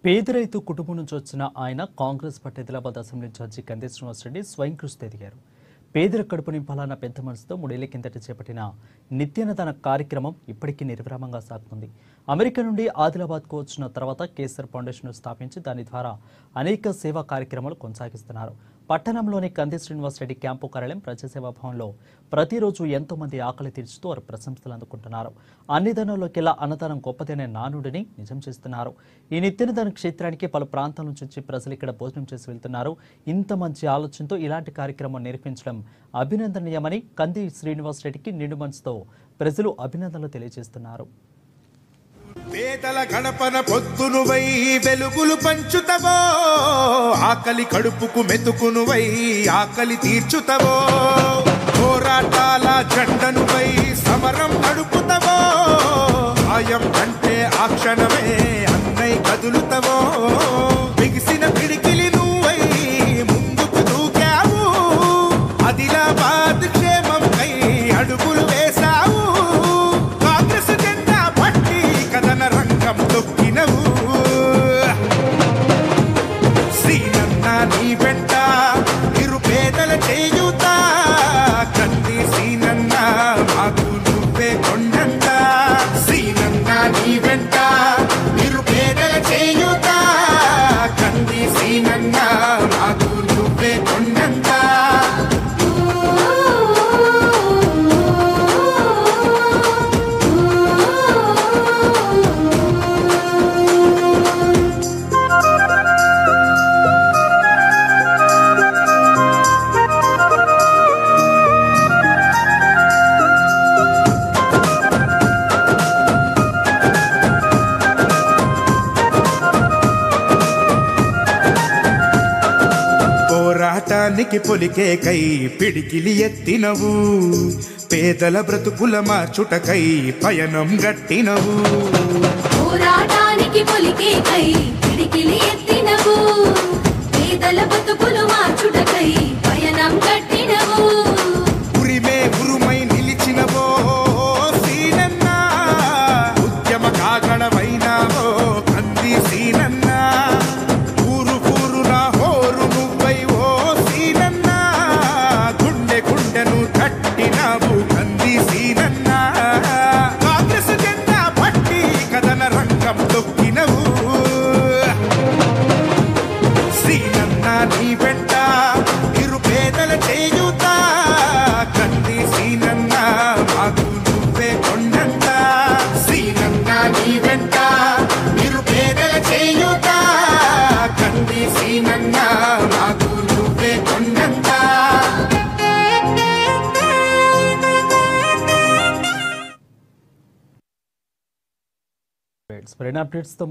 పేద రైతు కుటుంబం నుంచి వచ్చిన ఆయన Congress party Adilabad assembly judge కంది శ్రీనివాసరెడ్డి స్వయం కృషితో ఎదిగారు. పేదల కడుపు నింపాలన్న పెద్ద మనసుతో 3 ఏళ్ల కిందట చేపట్టిన నిత్యాన్నదాన కార్యక్రమం ఇప్పటికీ నిర్విరామంగా సాగుతుంది. అమెరికా నుండి ఆదిలాబాద్కు వచ్చిన తర్వాత కేసర్ ఫౌండేషన్ స్థాపించి దాని ద్వారా అనేక సేవా కార్యక్రమాలు కొనసాగిస్తున్నారు. పట్టణంలోని కంది శ్రీనివాసరెడ్డి క్యాంపు కార్యాలయం ప్రజాసేవా భవన్లో ప్రతిరోజు ఎంతో మంది ఆకలి తీర్చుతూ వారు ప్రశంసలు అందుకుంటున్నారు. అన్నదానంలోకెల్లా అన్నదానం గొప్పదనే నానుడిని నిజం చేస్తున్నారు. ఈ నిత్యాన్నదాన క్షేత్రానికి పలు ప్రాంతాల నుంచి ప్రజలు ఇక్కడ భోజనం చేసి వెళ్తున్నారు. ఇంత మంచి ఆలోచనతో ఇలాంటి కార్యక్రమం నిర్వహించడం అభినందనీయమని కంది శ్రీనివాసరెడ్డికి నిండు మనసుతో ప్రజలు అభినందనలు తెలియజేస్తున్నారు. పేదల గణపన పొద్దునువై వెలుగులు పంచుతవో, ఆకలి కడుపుకు మెతుకునువై ఆకలి తీర్చుతవో, పోరాటాల జెండనువై సమరం నడుపుతవో, సాయం అంటే ఆ క్షణమే అన్నై కదులుతవో, బిగిసిన పిడికిలి నువ్వై ముందుకు దూకావు, ఆదిలాబాద్ క్షేమంకై అడుగులు వేశావు, కాంగ్రెస్ జెండా పట్టి కథన రంగం తొక్కినవు, శ్రీనన్న నీ వెంట నిరుపేదల చేయుత, కంది శ్రీనన్న మాకు నువ్వే కొండంత, శ్రీనన్న నీ వెంట నిరుపేదల చేయుత, కంది శ్రీనన్న మాకు నువ్వే కొండంత. పోరాటానికి పొలికే కై పిడికిలి ఎత్తినవు, పేదల బ్రతుకుల మార్చుటకై పయనం గట్టినవు, పోరాటానికి పొలికే కై పిడికిలి ఎత్తినవు, పేదల బ్రతుకులు మార్చుటకై పయనం గట్టినవు, ఉరిమే ఉరుమై నిలిచినవో సీనన్న, ఉద్యమ కాగణమైనావో కంది సీనన్న, ఊరు ఊరున హోరు నువ్వై ఓ సీనన్న, గుండె గుండెను తట్టినావు కంది సీనన్న, కాంగ్రెస్ జెండా పట్టి కథన రంగం తొక్కినవు, శ్రీనన్న నీ వెంట నిరుపేదల చేయుత, కంది శ్రీనన్న మాకు నువ్వే కొండంత, శ్రీనన్న నీ వెంట నిరుపేదల చేయుత, కంది శ్రీనన్న మాకు నువ్వే కొండంత. అప్డేట్స్తో